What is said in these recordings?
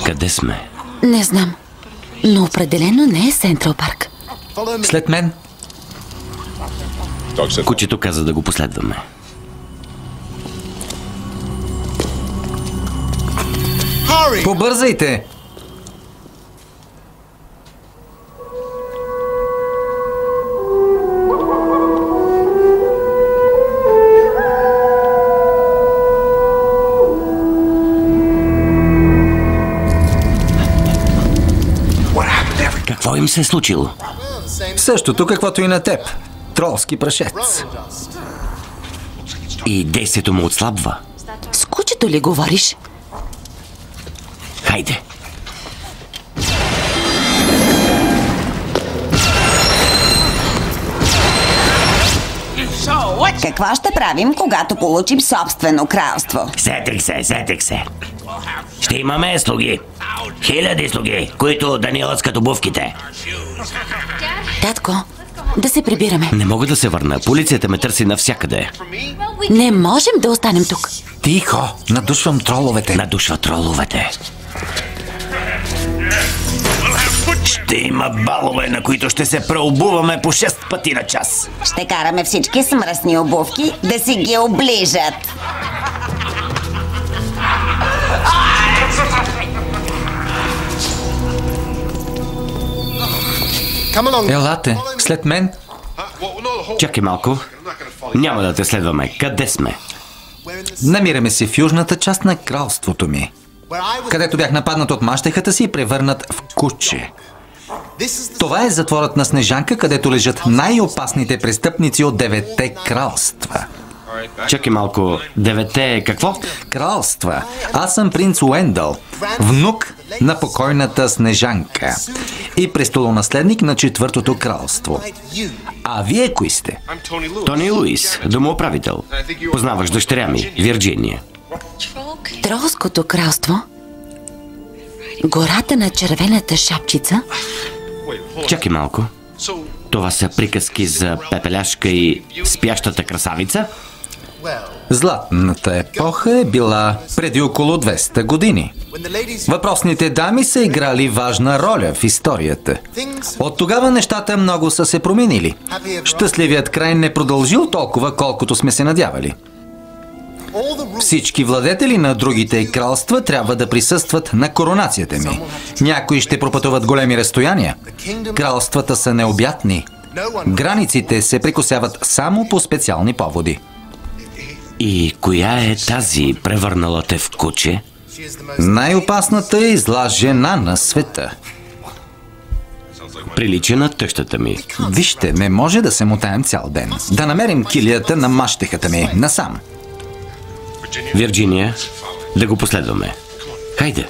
Къде сме? Не знам, но определено не е Сентрал Парк. След мен. Кучето каза да го последваме. Побързайте! Какво им се е случило? Същото, каквото и на теб. Тролски прашец. И действието му отслабва. С кучето ли говориш? Хайде! Какво ще правим, когато получим собствено кралство? Сетих се. Ще имаме слуги. 1000 слуги, които да ни лъскат обувките. Татко, да се прибираме. Не мога да се върна. Полицията ме търси навсякъде. Не можем да останем тук. Тихо! Надушвам троловете. Надушва троловете. Ще има балове, на които ще се преобуваме по 6 пъти на час. Ще караме всички с мръсни обувки да си ги оближат. Елате, след мен. Чакай малко. Няма да те следваме. Къде сме? Намираме се в южната част на кралството ми, където бях нападнат от мащехата си и превърнат в куче. Това е затворът на Снежанка, където лежат най-опасните престъпници от 9-те кралства. Чакай малко. 9-те какво? Кралства. Аз съм принц Уендъл, внук на покойната Снежанка и престолонаследник на 4-то кралство. А вие кои сте? Тони Луис, домоуправител. Познаваш дъщеря ми, Вирджиния. Тролското кралство? Гората на червената шапчица? Чакай малко. Това са приказки за Пепеляшка и спящата красавица? Златната епоха е била преди около 200 години. Въпросните дами са играли важна роля в историята. От тогава нещата много са се променили. Щастливият край не продължил толкова, колкото сме се надявали. Всички владетели на другите кралства трябва да присъстват на коронацията ми. Някои ще пропътуват големи разстояния. Кралствата са необятни. Границите се прекосяват само по специални поводи. И коя е тази, превърнала те в куче? Най-опасната и зла жена на света. Прилича на тъщата ми. Вижте, не може да се мотаем цял ден. Да намерим килията на мащехата ми. Насам. Вирджиния, да го последваме. Хайде.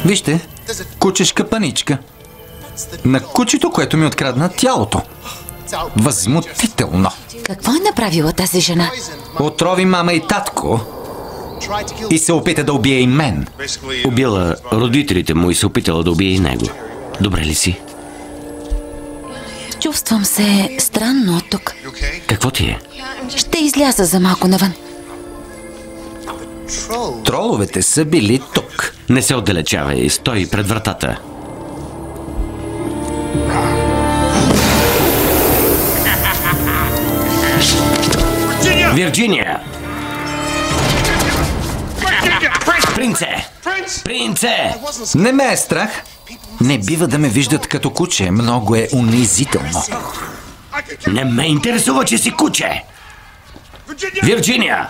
Вижте, кучешка паничка. На кучето, което ми открадна тялото. Възмутително. Какво е направила тази жена? Отрови мама и татко и се опита да убие и мен. Убила родителите му и се опитала да убие и него. Добре ли си? Чувствам се странно от тук. Какво ти е? Ще изляза за малко навън. Троловете са били тук. Не се отдалечавай, стой пред вратата. Вирджиния! Принце! Принце! Не ме е страх. Не бива да ме виждат като куче. Много е унизително. Не ме интересува, че си куче! Вирджиния!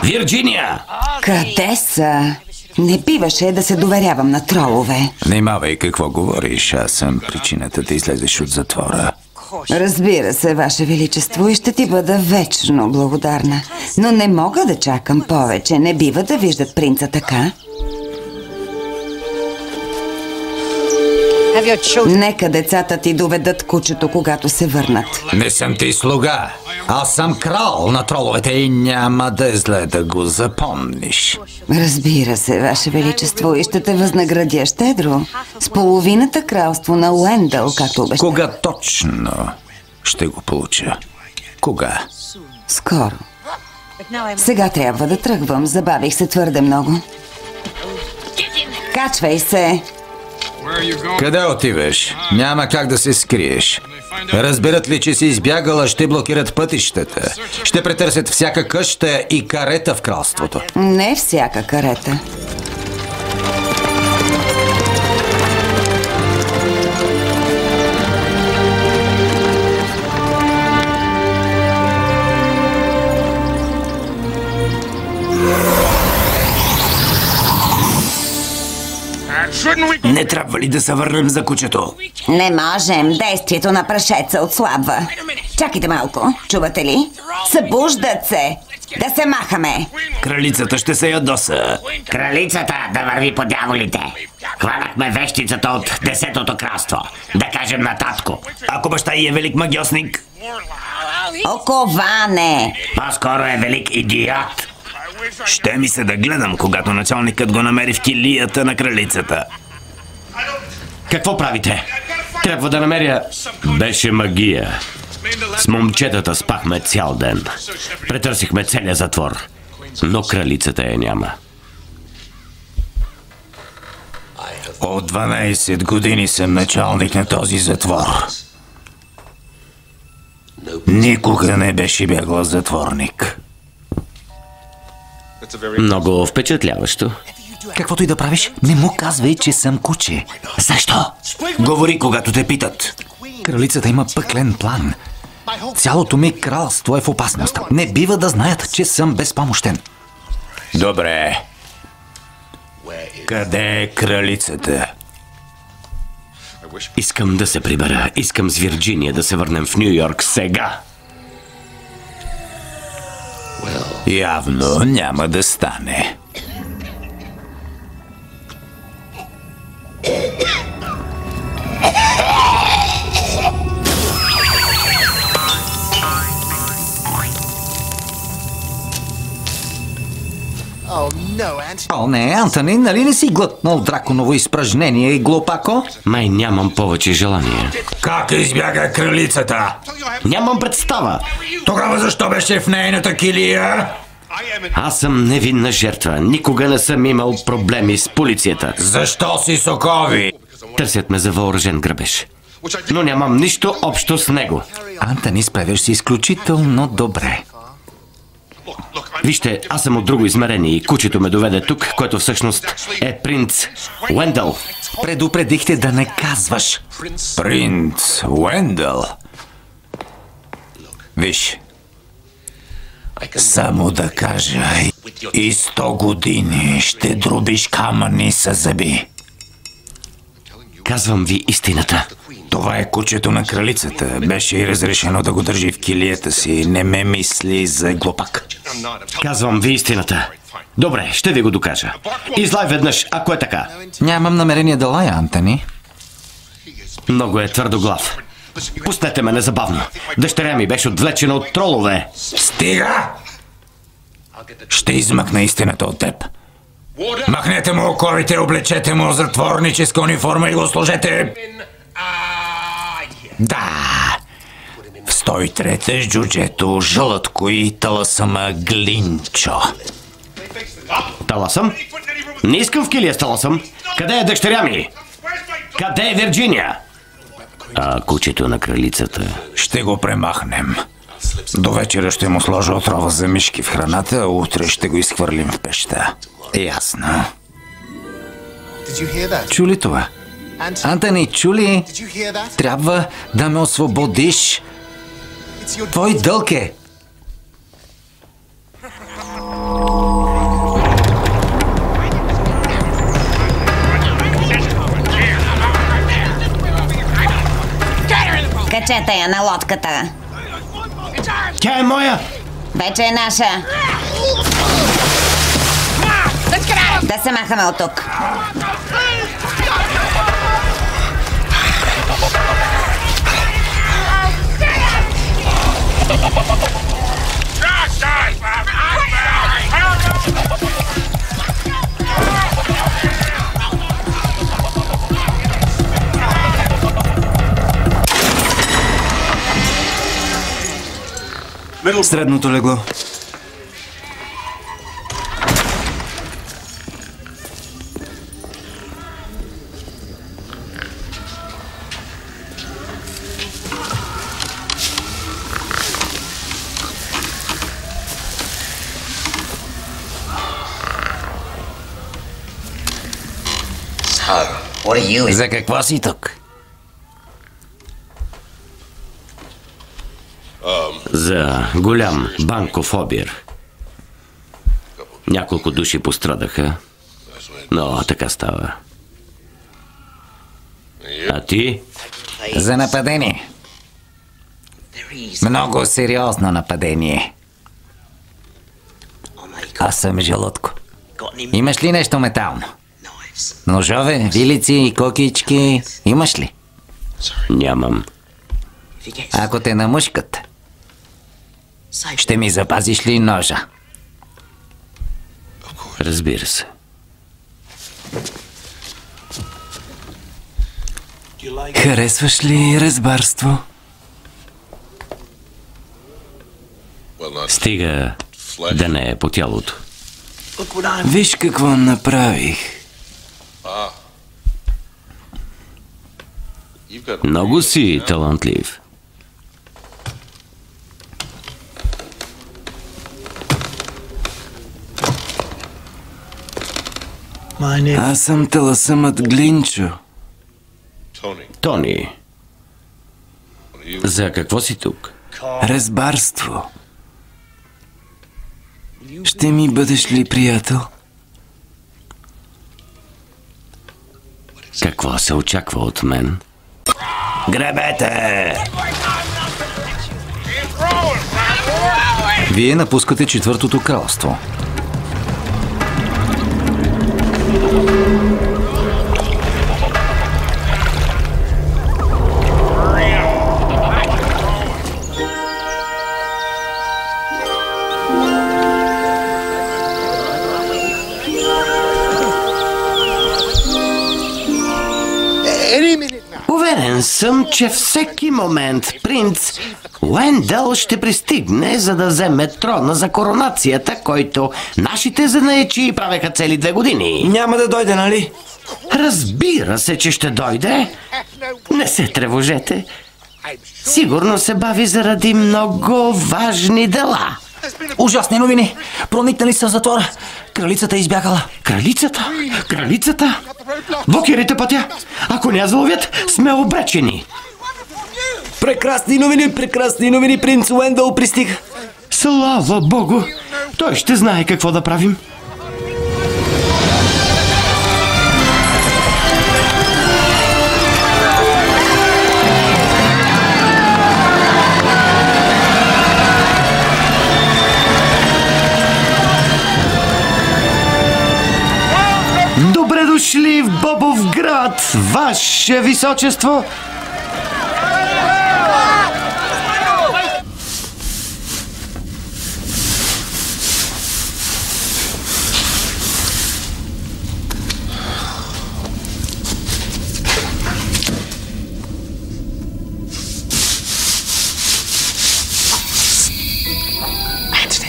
Вирджиния! Къде са? Не биваше да се доверявам на тролове. Внимавай какво говориш. Аз съм причината да излезеш от затвора. Разбира се, Ваше Величество, и ще ти бъда вечно благодарна. Но не мога да чакам повече. Не бива да виждат принца така. Нека децата ти доведат кучето, когато се върнат. Не съм ти слуга. Аз съм крал на троловете и няма да е зле да го запомниш. Разбира се, Ваше Величество, и ще те възнаградя щедро. С половината кралство на Уендъл, както обещах. Кога точно ще го получа? Кога? Скоро. Сега трябва да тръгвам. Забавих се твърде много. Качвай се! Къде отиваш? Няма как да се скриеш. Разберат ли, че си избягала, ще блокират пътищата. Ще претърсят всяка къща и карета в кралството. Не всяка карета. Не трябва ли да се върнем за кучето? Не можем. Действието на прашеца отслабва. Чакайте малко. Чувате ли? Събуждат се. Да се махаме. Кралицата ще се ядоса. Кралицата да върви по дяволите. Хванахме вещицата от 10-то кралство. Да кажем на татко. Ако баща й е велик магиосник? Оковане. По-скоро е велик идиот. Ще ми се да гледам, когато началникът го намери в килията на кралицата. Какво правите? Трябва да намеря... Беше магия. С момчетата спахме цял ден. Претърсихме целия затвор. Но кралицата я няма. От 12 години съм началник на този затвор. Никога не беше бягал затворник. Много впечатляващо. Каквото и да правиш, не му казвай, че съм куче. Защо? Говори, когато те питат. Кралицата има пъклен план. Цялото ми кралство е в опасност. Не бива да знаят, че съм безпомощен. Добре. Къде е кралицата? Искам да се прибера. Искам с Вирджиния да се върнем в Ню Йорк сега. Явно няма да стане. О, не, Антони, нали не си глътнал драконово изпражнение и глупако? Май нямам повече желание. Как избяга кралицата? Нямам представа. Тогава защо беше в нейната килия? Аз съм невинна жертва. Никога не съм имал проблеми с полицията. Защо си сокови? Търсят ме за въоръжен грабеж. Но нямам нищо общо с него. Антони, справяш се изключително добре. Вижте, аз съм от друго измерение и кучето ме доведе тук, което всъщност е принц Уендъл. Предупредихте да не казваш. Принц Уендъл? Виж, само да кажа, и 100 години ще дробиш камъни със зъби. Казвам ви истината. Това е кучето на кралицата. Беше и разрешено да го държи в килията си. Не ме мисли за глупак. Казвам ви истината. Добре, ще ви го докажа. Излай веднъж, ако е така. Нямам намерение да лая, Антони. Много е твърдоглав. Пуснете ме незабавно. Дъщеря ми беше отвлечена от тролове. Стига! Ще измъкна истината от теб. Махнете му оковите, облечете му затворническа униформа и го сложете. Да! В 103-та с джуджето, жълътко и таласама Глинчо. Таласъм? Не искам в килия с таласъм. Къде е дъщеря ми? Къде е Вирджиния? А кучето на кралицата? Ще го премахнем. До вечера ще му сложа отрова за мишки в храната, а утре ще го изхвърлим в пеща. Ясно. Чу ли това? Антони, чу ли? Трябва да ме освободиш. Твой дълг е. Качете я на лодката. Тя е моя! Вече е наша. Да се махаме от тук. Средното легло. За какво си тук? За голям банков обир. Няколко души пострадаха, но така става. А ти? За нападение. Много сериозно нападение. Аз съм Жълъдко. Имаш ли нещо метално? Ножове, вилици и кокички имаш ли? Нямам. Ако те намушкат, ще ми запазиш ли ножа? Разбира се. Харесваш ли разбарство? Стига да не е по тялото. Виж какво направих. Много си талантлив. Аз съм таласъмът Глинчо. Тони, за какво си тук? Разбарство. Ще ми бъдеш ли приятел? Какво се очаква от мен? Гребете! Вие напускате Четвъртото кралство. Уверен съм, че всеки момент принц Уендъл ще пристигне, за да вземе трона за коронацията, който нашите занаятчии правеха цели 2 години. Няма да дойде, нали? Разбира се, че ще дойде. Не се тревожете. Сигурно се бави заради много важни дела. Ужасни новини! Проникнали са в затвора. Кралицата е избягала. Кралицата? Кралицата? Блокирайте пътя! Ако не я заловят, сме обречени. Прекрасни новини, принц Уендъл пристига. Слава Богу! Той ще знае какво да правим. Добре дошли в Бобовград, Ваше Височество!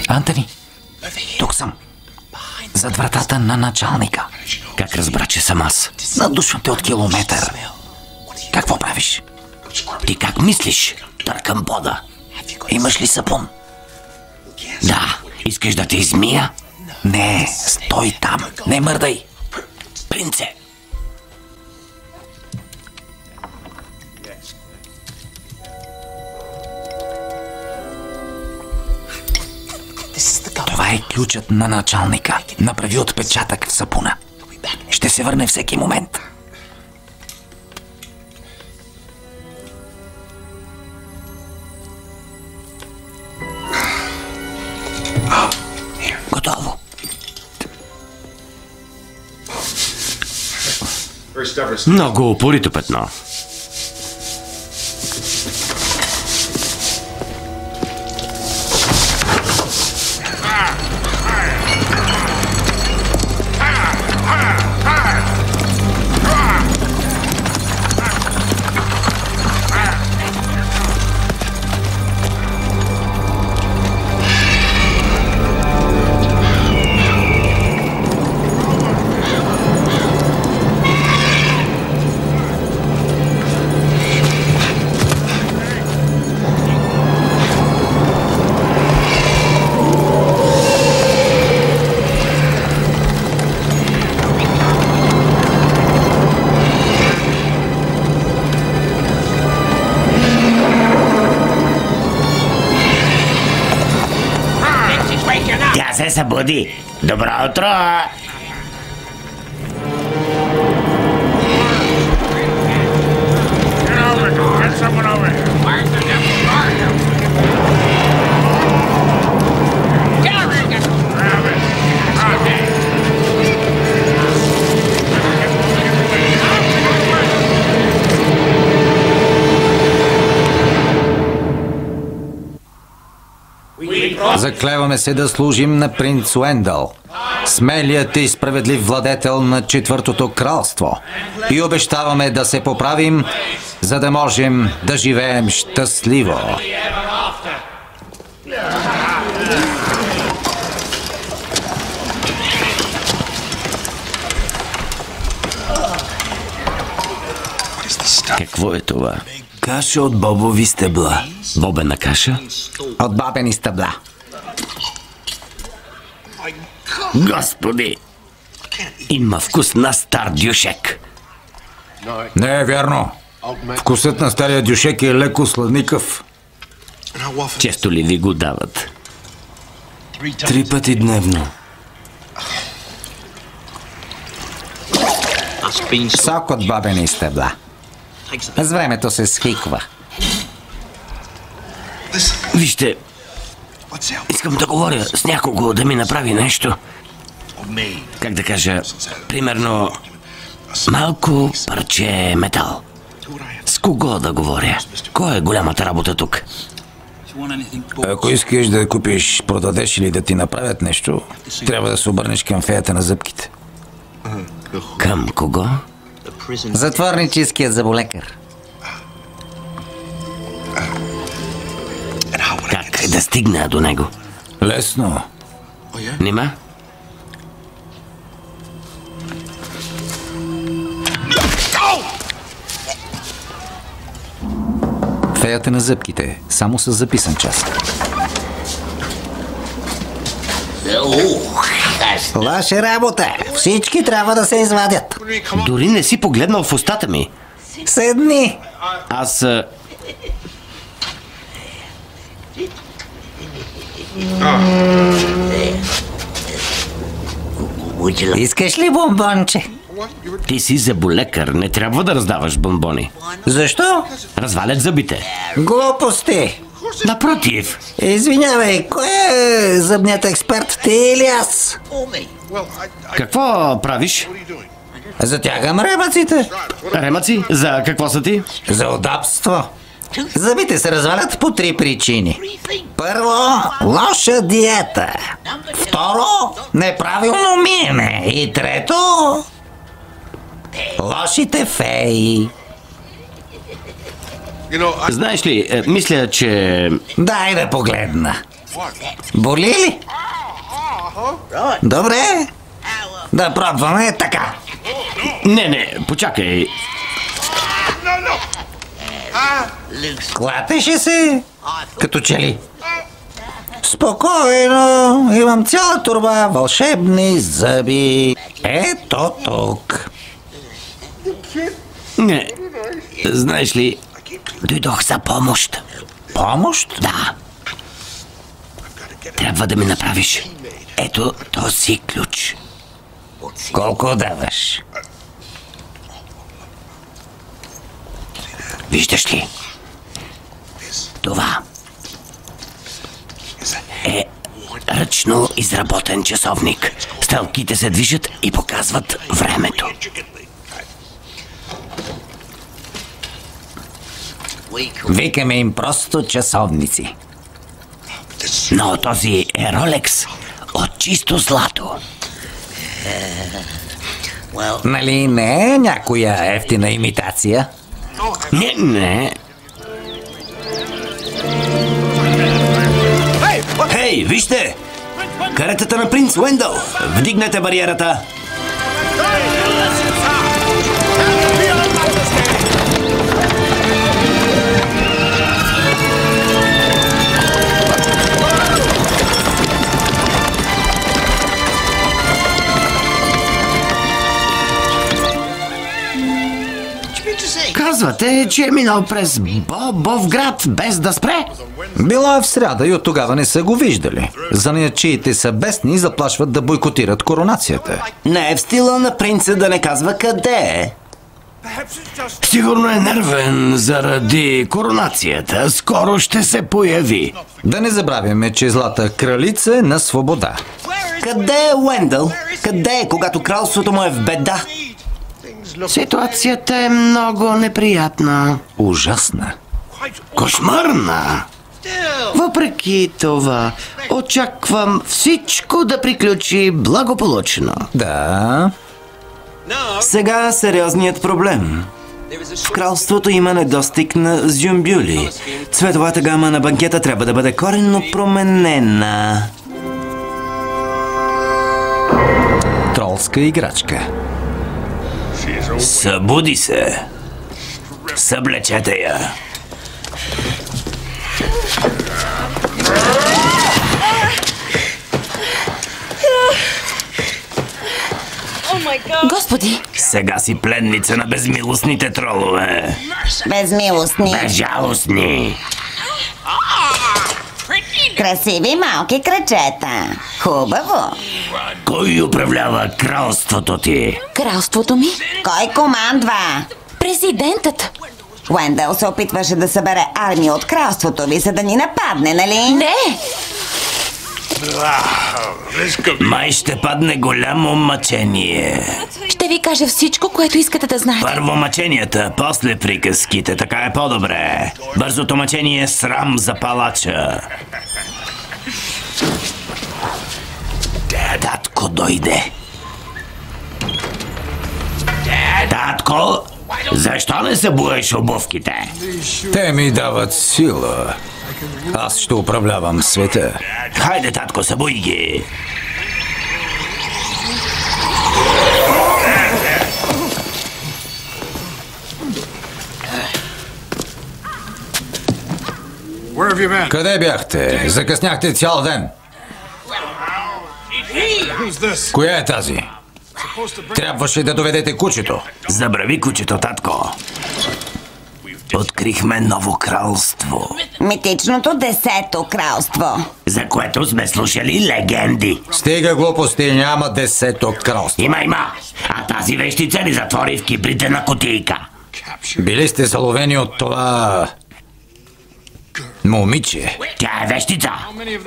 Антони, тук съм. Зад вратата на началника. Как разбра, че съм аз? Надушвам те от километър. Какво правиш? Ти как мислиш? Търкам бода. Имаш ли сапун? Да. Искаш да те измия? Не, стой там. Не мърдай. Принце! Това е ключът на началника. Направи отпечатък в сапуна. Ще се върне всеки момент. Готово. Много упорито петно. събуди. Добро утро! Заклеваме се да служим на принц Уендъл, смелият и справедлив владетел на Четвъртото кралство. И обещаваме да се поправим, за да можем да живеем щастливо. Какво е това? Каша от бобови стебла. Бобена каша? От бабени стъбла. Господи! Има вкус на стар дюшек. Не е вярно. Вкусът на стария дюшек е леко сладникъв. Често ли ви го дават? 3 пъти дневно. Сок от бабени стъбла. С времето се схиква. Вижте, искам да говоря с някого да ми направи нещо. Как да кажа, примерно, малко парче метал. С кого да говоря? Кой е голямата работа тук? Ако искаш да купиш, продадеш или да ти направят нещо, трябва да се обърнеш към феята на зъбките. Към кого? Затворническият зъболекар. Как да стигна до него? Лесно. Нима? Феята на зъбките. Само с записан час. Лоша работа. Всички трябва да се извадят. Дори не си погледнал в устата ми. Седни. Аз... Искаш ли бомбонче? Ти си зъболекар, не трябва да раздаваш бомбони. Защо? Развалят зъбите. Глупости. Напротив. Извинявай, кой е зъбният експерт? Ти или аз? Какво правиш? Затягам ремъците. Ремъци? За какво са ти? За удобство. Зъбите се развалят по 3 причини. Първо, лоша диета. Второ, неправилно миене. И трето, лошите феи. Знаеш ли, мисля, че... Дай да погледна. Боли ли? Добре. Да пробваме така. Не, почакай. Клатеше се. Като че ли? Спокойно. Имам цяла турба вълшебни зъби. Ето тук. Не. Знаеш ли, дойдох за помощ. Помощ? Да. Трябва да ми направиш ето този ключ. Колко даваш? Виждаш ли? Това е ръчно изработен часовник. Стрелките се движат и показват времето. Викаме им просто часовници. Но този е Ролекс от чисто злато. Нали не е някоя ефтина имитация? Не. Хей, вижте! Каретата на принц Уендъл! Вдигнете бариерата! Казвате, че е минал през Бовград без да спре? Било е в сряда и от тогава не са го виждали. Занаятчиите са бесни и заплашват да бойкотират коронацията. Не е в стила на принца да не казва къде е. Сигурно е нервен заради коронацията. Скоро ще се появи. Да не забравяме, че злата кралица е на свобода. Къде е Уендъл? Къде е, когато кралството му е в беда? Ситуацията е много неприятна. Ужасна. Кошмарна. Въпреки това, очаквам всичко да приключи благополучно. Да. Сега сериозният проблем. В кралството има недостиг на зюмбюли. Цветовата гама на банкета трябва да бъде коренно променена. Тролска играчка. Събуди се. Съблечете я. Господи! Сега си пленница на безмилостните тролове. Безмилостни. Безжалостни. Красиви малки крачета. Хубаво. Кой управлява кралството ти? Кралството ми? Кой командва? Президентът! Уендъл се опитваше да събере армия от кралството ви, за да ни нападне, нали? Не! Май ще падне голямо мъчение. Ще ви кажа всичко, което искате да знаете. Първо мъченията, после приказките. Така е по-добре. Бързото мъчение е срам за палача. Татко дойде. Татко, защо не се буеш обувките? Те ми дават сила. Аз ще управлявам света. Хайде, татко, събуй ги. Къде бяхте? Закъсняхте цял ден. Коя е тази? Трябваше да доведете кучето. Забрави кучето, татко. Открихме ново кралство, Митичното 10-то кралство. за което сме слушали легенди. Стига глупости, няма 10-то кралство. Има. А тази вещица ни затвори в кибрите на кутийка. Били сте заловени от това... момиче. Тя е вещица.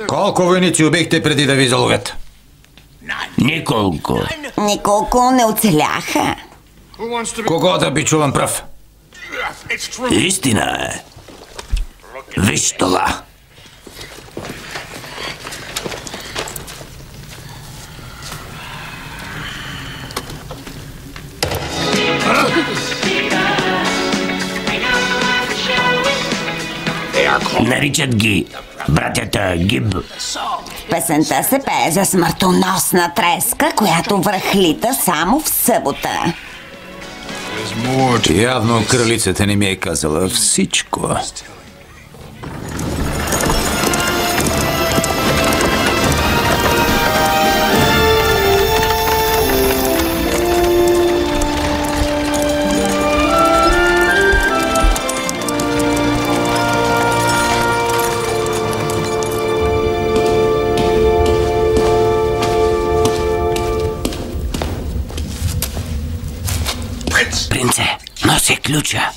Колко войници убихте преди да ви заловят? Николко. Николко не оцеляха. Кого да бичувам пръв? Истина е. Виж това. Наричат ги братята Гиб. Песента се пее за смъртоносна треска, която връхлита само в събота. Явно кралицата не ми е казала всичко. Принце, носи ключа.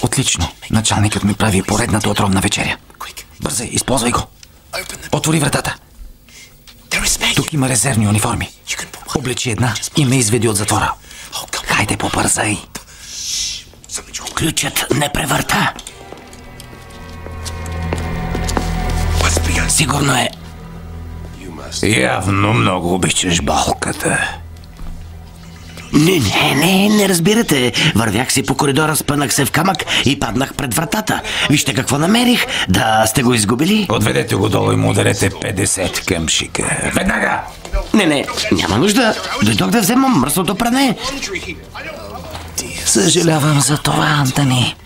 Отлично. Началникът ми прави поредната отровна вечеря. Бързай, използвай го. Отвори вратата. Тук има резервни униформи. Облечи една и ме изведи от затвора. Хайде, побързай. Ключът не превърта. Сигурно е. Явно много обичаш балката. Не разбирате. Вървях си по коридора, спънах се в камък и паднах пред вратата. Вижте какво намерих. Да сте го изгубили? Отведете го долу и му ударете 50 къмшика. Веднага! Не, няма нужда. Дойдох да вземам мръсното пране. Съжалявам за това, Антони.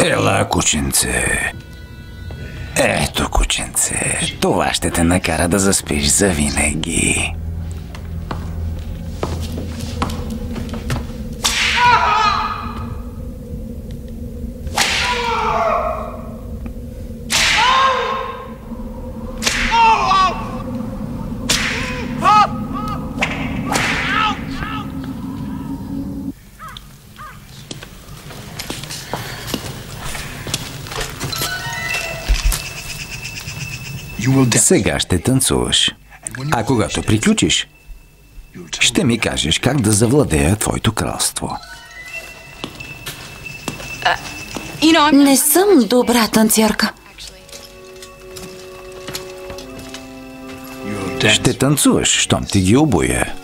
Ела, кученце. Ето, кученце, това ще те накара да заспиш завинаги. Сега ще танцуваш. А когато приключиш, ще ми кажеш как да завладея твоето кралство. Не съм добра танцорка. Ще танцуваш, щом ти ги обуя.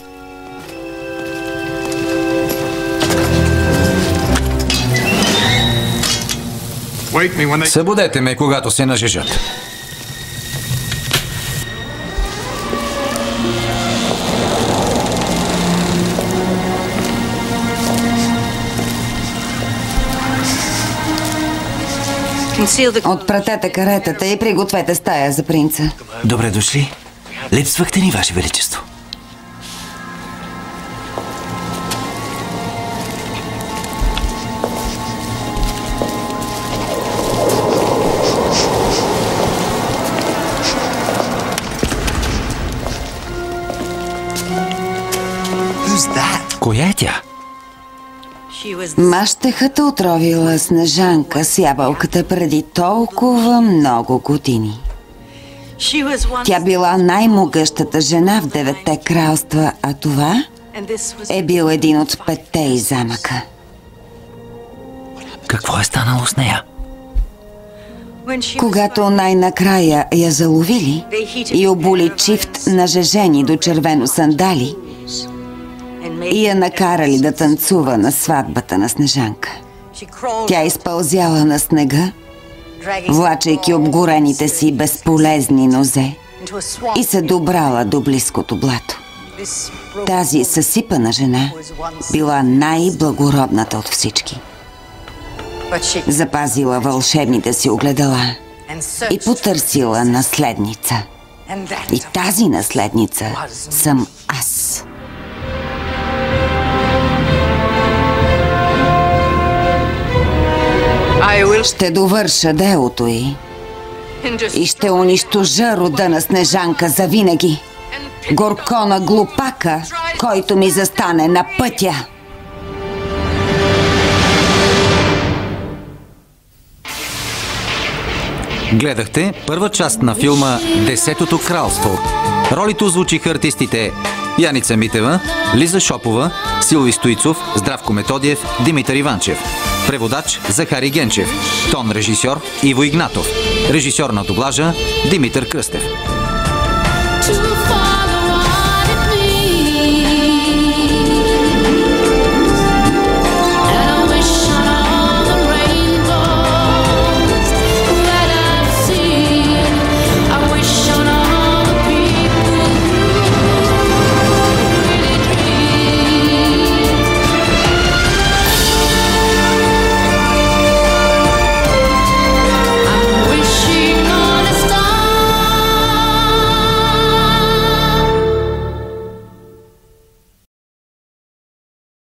Събудете ме, когато се нажежат. Отпратете каретата и пригответе стая за принца. Добре дошли. Липсвахте ни, Ваше Величество. Коя е тя? Мащехата отровила Снежанка с ябълката преди толкова много години. Тя била най-могъщата жена в 9-те кралства, а това е бил един от 5-те из замъка. Какво е станало с нея? Когато най-накрая я заловили и обули чифт нажежени до червено сандали и я накарали да танцува на сватбата на Снежанка. Тя изпълзяла на снега, влачайки обгорените си безполезни нозе, и се добрала до близкото блато. Тази съсипана жена била най-благородната от всички. Запазила вълшебните си огледала и потърсила наследница. И тази наследница съм аз. Ще довърша делото й и ще унищожа рода на Снежанка завинаги. Горко на глупака, който ми застане на пътя. Гледахте първа част на филма «Десетото кралство». Ролите озвучиха артистите Яница Митева, Лиза Шопова, Силви Стоицов, Здравко Методиев, Димитър Иванчев. Преводач Захари Генчев. Тон режисьор Иво Игнатов. Режисьор на дублажа Димитър Кръстев.